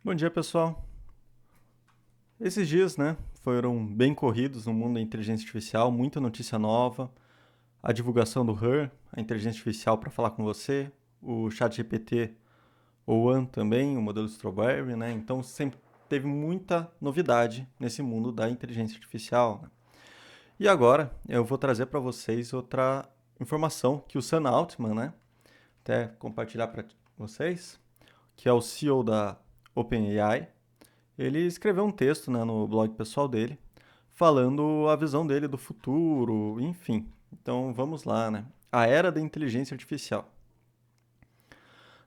Bom dia, pessoal. Esses dias, né, foram bem corridos no mundo da inteligência artificial, muita notícia nova, a divulgação do Her, a inteligência artificial para falar com você, o ChatGPT ou One também, o modelo Strawberry, né? Então sempre teve muita novidade nesse mundo da inteligência artificial, né? E agora eu vou trazer para vocês outra informação que o Sam Altman, né, até compartilhar para vocês, que é o CEO da OpenAI. Ele escreveu um texto, né, no blog pessoal dele, falando a visão dele do futuro, enfim. Então vamos lá, né? A era da inteligência artificial.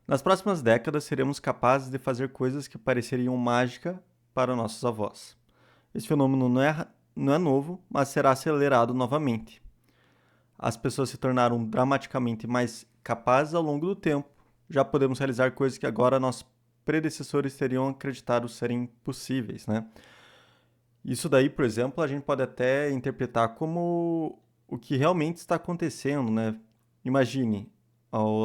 Nas próximas décadas, seremos capazes de fazer coisas que pareceriam mágica para nossos avós. Esse fenômeno não é novo, mas será acelerado novamente. As pessoas se tornaram dramaticamente mais capazes ao longo do tempo. Já podemos realizar coisas que agora nossos predecessores teriam acreditado serem possíveis, né? Isso daí, por exemplo, a gente pode até interpretar como o que realmente está acontecendo, né? Imagine,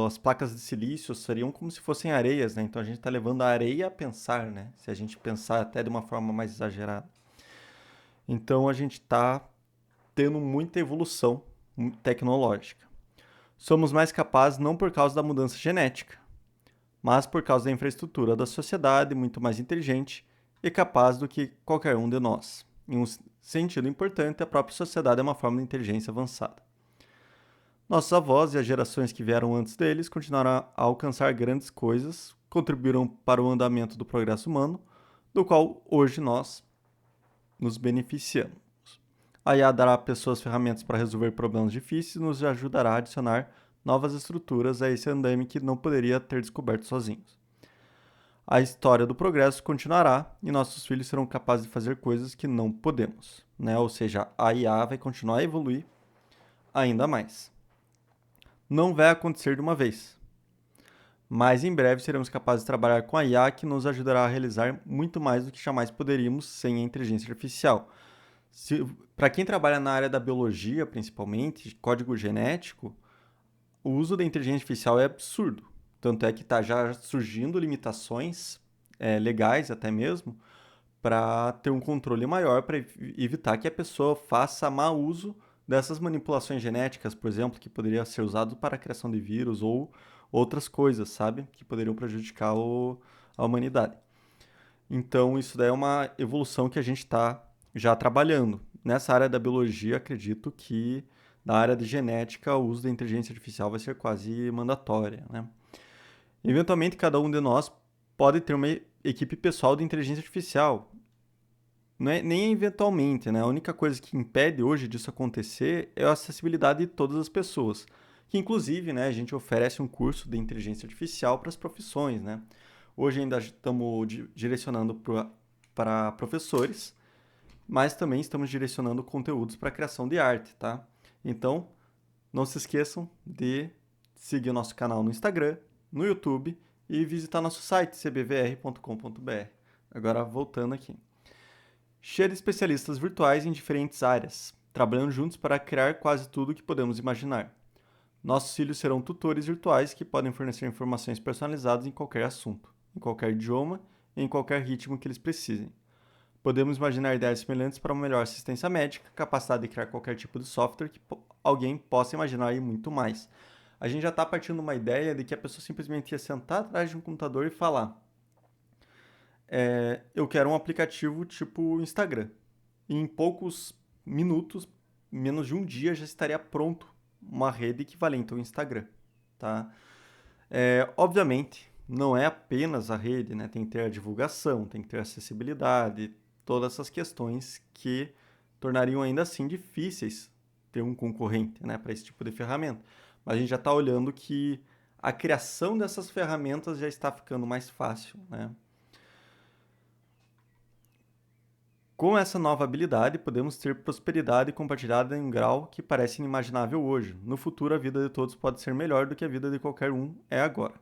as placas de silício seriam como se fossem areias, né? Então a gente está levando a areia a pensar, né? Se a gente pensar até de uma forma mais exagerada. Então a gente está tendo muita evolução tecnológica. Somos mais capazes não por causa da mudança genética, mas por causa da infraestrutura da sociedade muito mais inteligente e capaz do que qualquer um de nós. Em um sentido importante, a própria sociedade é uma forma de inteligência avançada. Nossos avós e as gerações que vieram antes deles continuaram a alcançar grandes coisas, contribuíram para o andamento do progresso humano, do qual hoje nós nos beneficiamos. A IA dará a pessoas ferramentas para resolver problemas difíceis e nos ajudará a adicionar novas estruturas a esse andame que não poderia ter descoberto sozinhos. A história do progresso continuará e nossos filhos serão capazes de fazer coisas que não podemos, né? Ou seja, a IA vai continuar a evoluir ainda mais. Não vai acontecer de uma vez, mas em breve seremos capazes de trabalhar com a IA que nos ajudará a realizar muito mais do que jamais poderíamos sem a inteligência artificial. Para quem trabalha na área da biologia, principalmente, código genético, o uso da inteligência artificial é absurdo. Tanto é que está já surgindo limitações legais até mesmo para ter um controle maior, para evitar que a pessoa faça mau uso dessas manipulações genéticas, por exemplo, que poderia ser usado para a criação de vírus ou outras coisas, sabe? Que poderiam prejudicar a humanidade. Então, isso daí é uma evolução que a gente está já trabalhando. Nessa área da biologia, acredito que na área de genética, o uso da inteligência artificial vai ser quase mandatória, né? Eventualmente, cada um de nós pode ter uma equipe pessoal de inteligência artificial. Não é nem eventualmente, né? A única coisa que impede hoje disso acontecer é a acessibilidade de todas as pessoas. Que inclusive, né, a gente oferece um curso de inteligência artificial para as profissões, né? Hoje ainda estamos direcionando para professores, mas também estamos direcionando conteúdos para a criação de arte, tá? Então, não se esqueçam de seguir o nosso canal no Instagram, no YouTube e visitar nosso site cbvr.com.br. Agora voltando aqui. Cheio de especialistas virtuais em diferentes áreas, trabalhando juntos para criar quase tudo o que podemos imaginar. Nossos filhos serão tutores virtuais que podem fornecer informações personalizadas em qualquer assunto, em qualquer idioma e em qualquer ritmo que eles precisem. Podemos imaginar ideias semelhantes para uma melhor assistência médica, capacidade de criar qualquer tipo de software que alguém possa imaginar e muito mais. A gente já está partindo de uma ideia de que a pessoa simplesmente ia sentar atrás de um computador e falar: eu quero um aplicativo tipo Instagram. E em poucos minutos, menos de um dia, já estaria pronto uma rede equivalente ao Instagram, tá? Obviamente, não é apenas a rede, né? Tem que ter a divulgação, tem que ter a acessibilidade, todas essas questões que tornariam ainda assim difíceis ter um concorrente, né, para esse tipo de ferramenta. Mas a gente já está olhando que a criação dessas ferramentas já está ficando mais fácil, né? Com essa nova habilidade, podemos ter prosperidade compartilhada em um grau que parece inimaginável hoje. No futuro, a vida de todos pode ser melhor do que a vida de qualquer um é agora.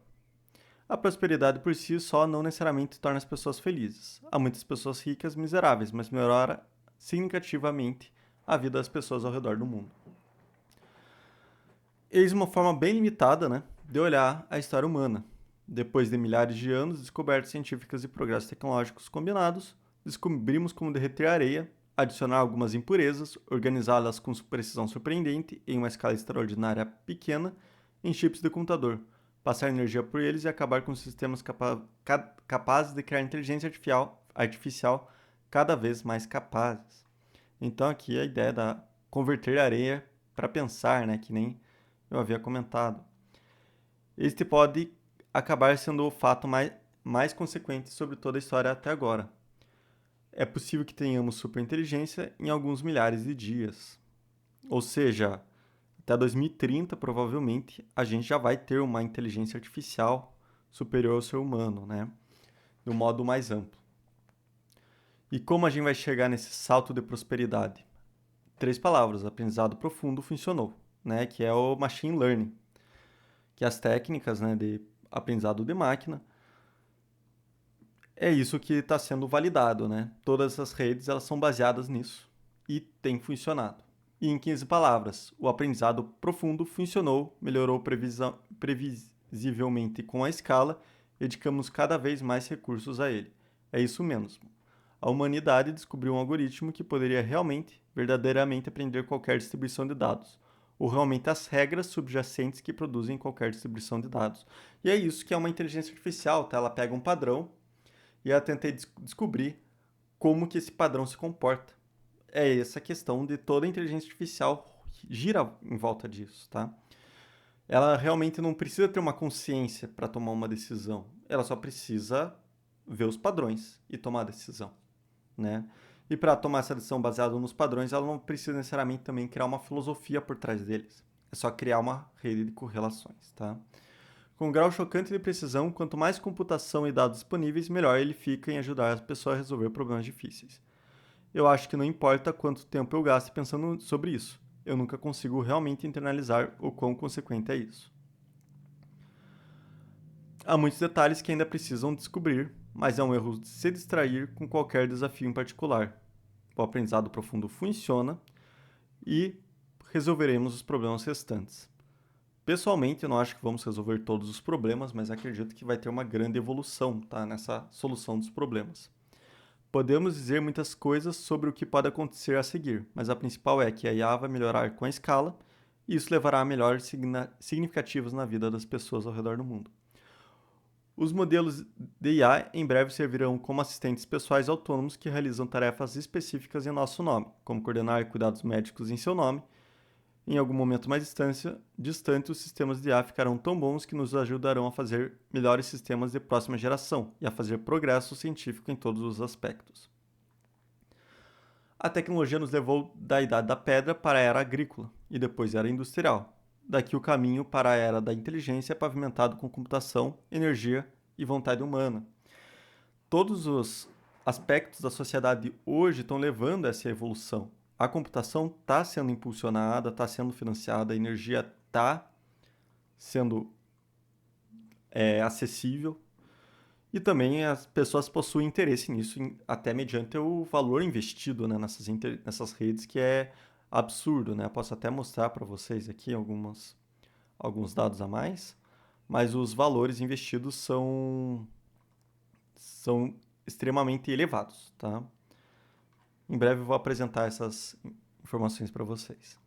A prosperidade por si só não necessariamente torna as pessoas felizes. Há muitas pessoas ricas miseráveis, mas melhora significativamente a vida das pessoas ao redor do mundo. Eis uma forma bem limitada, né, de olhar a história humana. Depois de milhares de anos, descobertas científicas e progressos tecnológicos combinados, descobrimos como derreter areia, adicionar algumas impurezas, organizá-las com precisão surpreendente em uma escala extraordinária pequena em chips de computador, passar energia por eles e acabar com sistemas capazes de criar inteligência artificial cada vez mais capazes. Então aqui a ideia da converter areia para pensar, né, que nem eu havia comentado. Este pode acabar sendo o fato mais consequente sobre toda a história até agora. É possível que tenhamos superinteligência em alguns milhares de dias. Ou seja, até 2030, provavelmente, a gente já vai ter uma inteligência artificial superior ao ser humano, né? De um modo mais amplo. E como a gente vai chegar nesse salto de prosperidade? 3 palavras: aprendizado profundo funcionou, né? Que é o machine learning, que as técnicas, né, de aprendizado de máquina, é isso que está sendo validado, né? Todas essas redes elas são baseadas nisso e tem funcionado. E em 15 palavras, o aprendizado profundo funcionou, melhorou previsivelmente com a escala e dedicamos cada vez mais recursos a ele. É isso mesmo. A humanidade descobriu um algoritmo que poderia verdadeiramente aprender qualquer distribuição de dados, ou realmente as regras subjacentes que produzem qualquer distribuição de dados. E é isso que é uma inteligência artificial, tá? Ela pega um padrão e ela tenta descobrir como que esse padrão se comporta. É essa questão de toda a inteligência artificial gira em volta disso, tá? Ela realmente não precisa ter uma consciência para tomar uma decisão. Ela só precisa ver os padrões e tomar a decisão, né? E para tomar essa decisão baseada nos padrões, ela não precisa necessariamente também criar uma filosofia por trás deles. É só criar uma rede de correlações, tá? Com um grau chocante de precisão, quanto mais computação e dados disponíveis, melhor ele fica em ajudar as pessoas a resolver problemas difíceis. Eu acho que não importa quanto tempo eu gaste pensando sobre isso, eu nunca consigo realmente internalizar o quão consequente é isso. Há muitos detalhes que ainda precisam descobrir, mas é um erro se distrair com qualquer desafio em particular. O aprendizado profundo funciona e resolveremos os problemas restantes. Pessoalmente, eu não acho que vamos resolver todos os problemas, mas acredito que vai ter uma grande evolução, tá, nessa solução dos problemas. Podemos dizer muitas coisas sobre o que pode acontecer a seguir, mas a principal é que a IA vai melhorar com a escala e isso levará a melhores significativas na vida das pessoas ao redor do mundo. Os modelos de IA em breve servirão como assistentes pessoais autônomos que realizam tarefas específicas em nosso nome, como coordenar cuidados médicos em seu nome. Em algum momento mais distante, os sistemas de IA ficarão tão bons que nos ajudarão a fazer melhores sistemas de próxima geração e a fazer progresso científico em todos os aspectos. A tecnologia nos levou da Idade da Pedra para a Era Agrícola e depois a Era Industrial. Daqui o caminho para a Era da Inteligência é pavimentado com computação, energia e vontade humana. Todos os aspectos da sociedade hoje estão levando a essa evolução. A computação está sendo impulsionada, está sendo financiada, a energia está sendo acessível e também as pessoas possuem interesse nisso, até mediante o valor investido, né, nessas redes, que é absurdo, né? Posso até mostrar para vocês aqui alguns dados a mais, mas os valores investidos são extremamente elevados, tá? Em breve eu vou apresentar essas informações para vocês.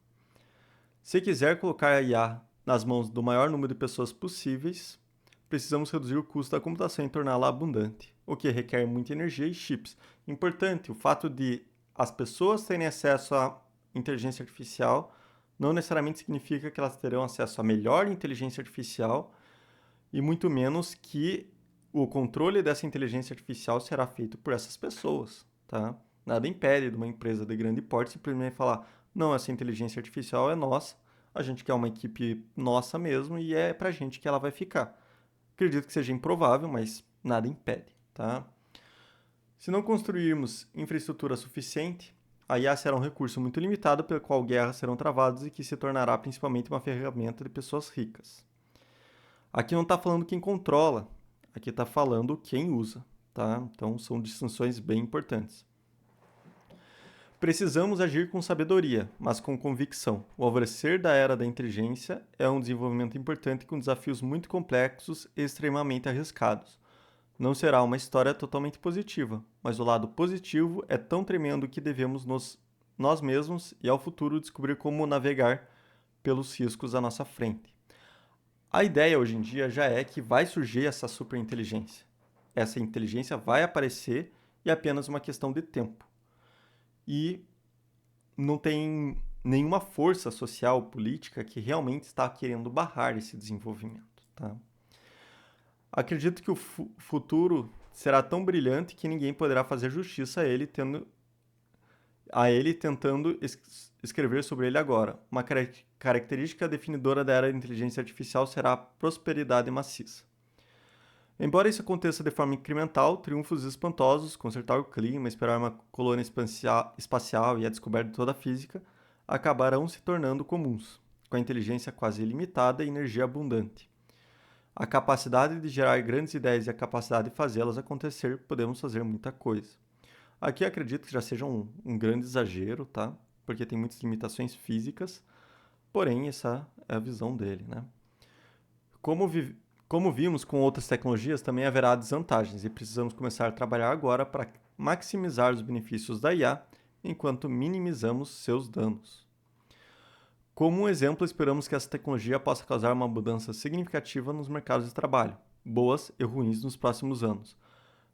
Se quiser colocar a IA nas mãos do maior número de pessoas possíveis, precisamos reduzir o custo da computação e torná-la abundante, o que requer muita energia e chips. Importante, o fato de as pessoas terem acesso à inteligência artificial não necessariamente significa que elas terão acesso à melhor inteligência artificial e muito menos que o controle dessa inteligência artificial será feito por essas pessoas, tá? Nada impede de uma empresa de grande porte simplesmente falar: não, essa inteligência artificial é nossa, a gente quer uma equipe nossa mesmo e é pra gente que ela vai ficar. Acredito que seja improvável, mas nada impede, tá? Se não construirmos infraestrutura suficiente, a IA será um recurso muito limitado pelo qual guerras serão travadas e que se tornará principalmente uma ferramenta de pessoas ricas. Aqui não está falando quem controla, aqui está falando quem usa, tá? Então são distinções bem importantes. Precisamos agir com sabedoria, mas com convicção. O alvorecer da era da inteligência é um desenvolvimento importante com desafios muito complexos e extremamente arriscados. Não será uma história totalmente positiva, mas o lado positivo é tão tremendo que devemos nós mesmos e ao futuro descobrir como navegar pelos riscos à nossa frente. A ideia hoje em dia já é que vai surgir essa superinteligência. Essa inteligência vai aparecer e é apenas uma questão de tempo. E não tem nenhuma força social, política que realmente está querendo barrar esse desenvolvimento. Tá? Acredito que o futuro será tão brilhante que ninguém poderá fazer justiça a ele tentando escrever sobre ele agora. Uma característica definidora da era da inteligência artificial será a prosperidade maciça. Embora isso aconteça de forma incremental, triunfos espantosos, consertar o clima, esperar uma colônia espacial e a descoberta de toda a física, acabarão se tornando comuns, com a inteligência quase ilimitada e energia abundante. A capacidade de gerar grandes ideias e a capacidade de fazê-las acontecer, podemos fazer muita coisa. Aqui acredito que já seja um grande exagero, tá? Porque tem muitas limitações físicas, porém essa é a visão dele, né? Como vimos com outras tecnologias, também haverá desvantagens e precisamos começar a trabalhar agora para maximizar os benefícios da IA enquanto minimizamos seus danos. Como um exemplo, esperamos que essa tecnologia possa causar uma mudança significativa nos mercados de trabalho, boas e ruins nos próximos anos.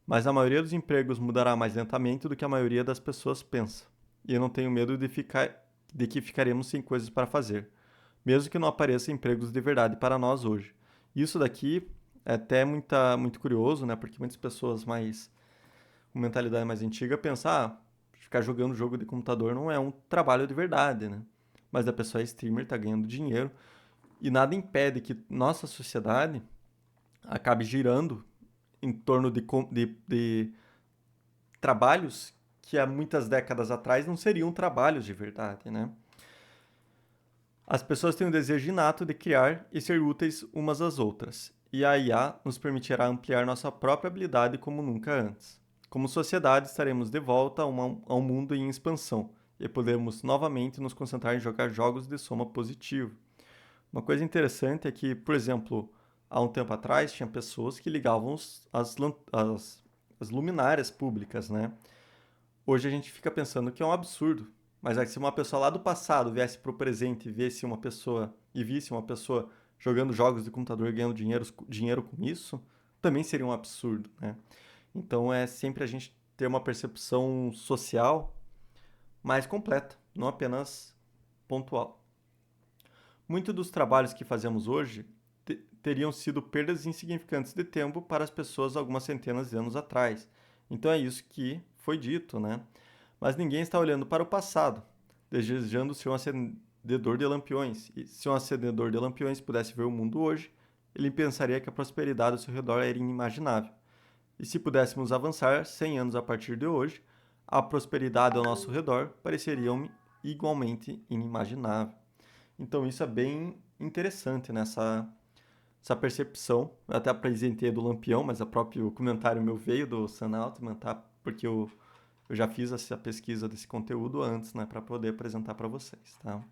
Mas a maioria dos empregos mudará mais lentamente do que a maioria das pessoas pensa. E eu não tenho medo de que ficaremos sem coisas para fazer, mesmo que não apareçam empregos de verdade para nós hoje. Isso daqui é até muito curioso, né? Porque muitas pessoas com mentalidade mais antiga pensam, ficar jogando jogo de computador não é um trabalho de verdade, né? Mas a pessoa é streamer, está ganhando dinheiro, e nada impede que nossa sociedade acabe girando em torno de trabalhos que há muitas décadas atrás não seriam trabalhos de verdade, né? As pessoas têm um desejo inato de criar e ser úteis umas às outras, e a IA nos permitirá ampliar nossa própria habilidade como nunca antes. Como sociedade, estaremos de volta a um mundo em expansão, e podemos novamente nos concentrar em jogar jogos de soma positiva. Uma coisa interessante é que, por exemplo, há um tempo atrás tinha pessoas que ligavam as luminárias públicas, né? Hoje a gente fica pensando que é um absurdo, mas se uma pessoa lá do passado viesse pro presente e visse uma pessoa jogando jogos de computador e ganhando dinheiro com isso, também seria um absurdo, né? Então é sempre a gente ter uma percepção social mais completa, não apenas pontual. Muitos dos trabalhos que fazemos hoje teriam sido perdas insignificantes de tempo para as pessoas algumas centenas de anos atrás. Então é isso que foi dito, né? Mas ninguém está olhando para o passado, desejando ser um acendedor de lampiões. E se um acendedor de lampiões pudesse ver o mundo hoje, ele pensaria que a prosperidade ao seu redor era inimaginável. E se pudéssemos avançar 100 anos a partir de hoje, a prosperidade ao nosso redor pareceria igualmente inimaginável. Então isso é bem interessante nessa essa percepção. Eu até apresentei do Lampião, mas o próprio comentário meu veio do Sam Altman, tá? Porque eu já fiz essa pesquisa desse conteúdo antes, né, para poder apresentar para vocês, tá?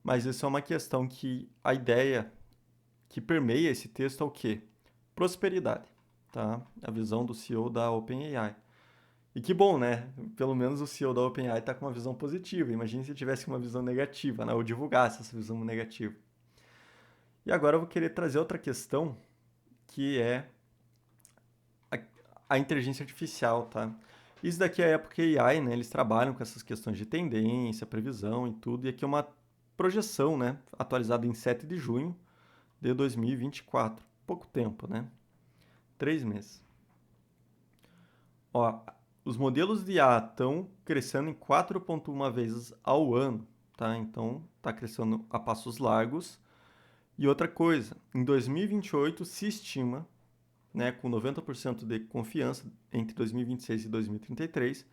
Mas isso é uma questão que a ideia que permeia esse texto é o quê? Prosperidade, tá? A visão do CEO da OpenAI. E que bom, né? Pelo menos o CEO da OpenAI está com uma visão positiva. Imagine se tivesse uma visão negativa, né? Ou divulgasse essa visão negativa. E agora eu vou querer trazer outra questão, que é a inteligência artificial, tá? Isso daqui é a época AI, né? Eles trabalham com essas questões de tendência, previsão e tudo. E aqui é uma projeção, né? Atualizada em 7 de junho de 2024. Pouco tempo, né? 3 meses. Ó, os modelos de IA estão crescendo em 4,1 vezes ao ano, tá? Então, está crescendo a passos largos. E outra coisa, em 2028 se estima, né, com 90% de confiança entre 2026 e 2033,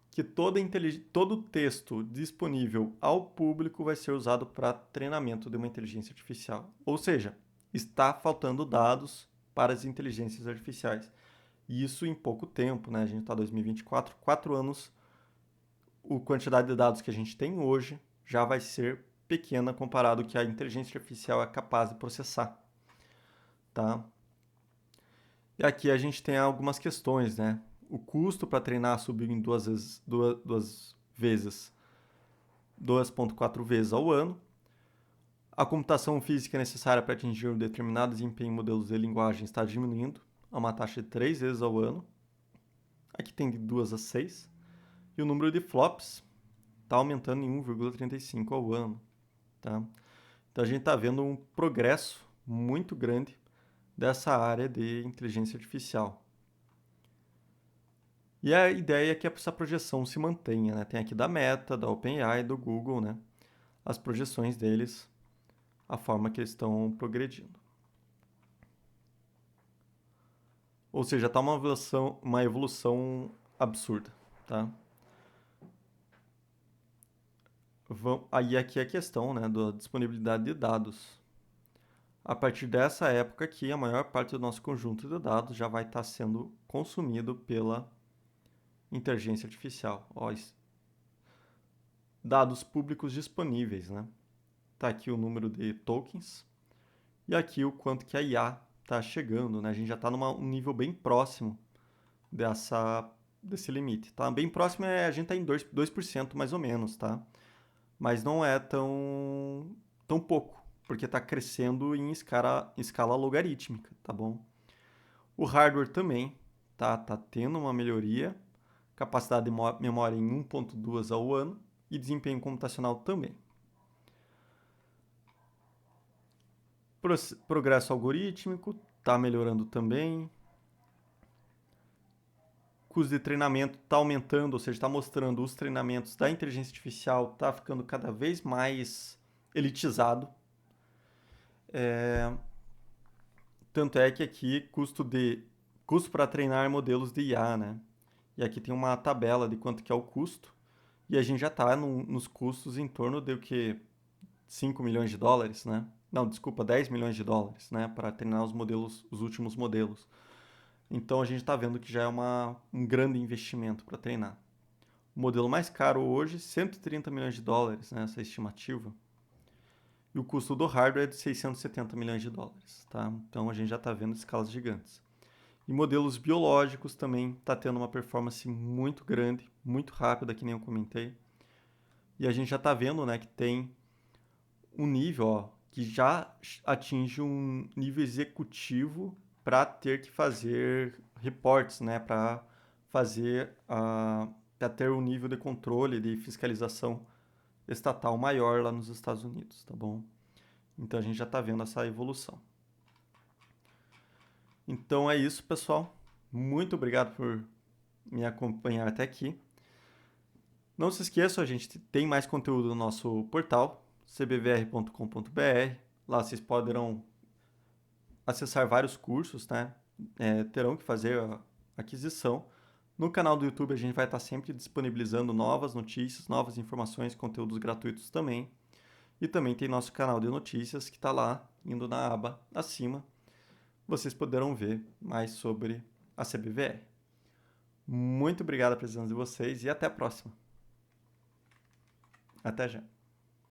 que todo texto disponível ao público vai ser usado para treinamento de uma inteligência artificial. Ou seja, está faltando dados para as inteligências artificiais. E isso em pouco tempo, né? A gente está em 2024, 4 anos, a quantidade de dados que a gente tem hoje já vai ser pequena comparado ao que a inteligência artificial é capaz de processar, tá? E aqui a gente tem algumas questões, né? O custo para treinar subiu em 2,4 vezes ao ano. A computação física necessária para atingir um determinado desempenho em modelos de linguagem está diminuindo a uma taxa de 3 vezes ao ano. Aqui tem de 2 a 6. E o número de flops está aumentando em 1,35 ao ano. Tá? Então a gente está vendo um progresso muito grande dessa área de inteligência artificial. E a ideia é que essa projeção se mantenha, né? Tem aqui da Meta, da OpenAI, do Google, né? As projeções deles, a forma que eles estão progredindo. Ou seja, está uma evolução absurda, tá? Aí aqui é a questão, né, da disponibilidade de dados. A partir dessa época aqui, a maior parte do nosso conjunto de dados já vai estar sendo consumido pela inteligência artificial. Ó, dados públicos disponíveis, né? Tá aqui o número de tokens e aqui o quanto que a IA está chegando, né? A gente já está num nível bem próximo desse limite, tá? Bem próximo a gente está em 2% mais ou menos, tá? Mas não é tão pouco, porque está crescendo em escala logarítmica, tá bom? O hardware também tá tendo uma melhoria, capacidade de memória em 1.2 ao ano e desempenho computacional também. Progresso algorítmico está melhorando também. Custo de treinamento está aumentando, ou seja, está mostrando os treinamentos da inteligência artificial está ficando cada vez mais elitizado. Tanto é que aqui custo para treinar modelos de IA, né? E aqui tem uma tabela de quanto que é o custo. E a gente já está nos custos em torno de o que? 5 milhões de dólares, né? Não, desculpa, 10 milhões de dólares, né? Para treinar os últimos modelos. Então a gente está vendo que já é um grande investimento para treinar. O modelo mais caro hoje, 130 milhões de dólares, né? Essa estimativa. E o custo do hardware é de 670 milhões de dólares, tá? Então a gente já está vendo escalas gigantes. E modelos biológicos também está tendo uma performance muito grande, muito rápida, que nem eu comentei. E a gente já está vendo, né, que tem um nível, ó, que já atinge um nível executivo para ter que fazer reports, né, para ter um nível de controle, de fiscalização estatal maior lá nos Estados Unidos, tá bom? Então a gente já está vendo essa evolução. Então é isso, pessoal. Muito obrigado por me acompanhar até aqui. Não se esqueçam, a gente tem mais conteúdo no nosso portal, cbvr.com.br. Lá vocês poderão acessar vários cursos, né? Terão que fazer a aquisição. No canal do YouTube a gente vai estar sempre disponibilizando novas notícias, novas informações, conteúdos gratuitos também. E também tem nosso canal de notícias que está lá, indo na aba acima. Vocês poderão ver mais sobre a CBVR. Muito obrigado pela presença de vocês e até a próxima. Até já.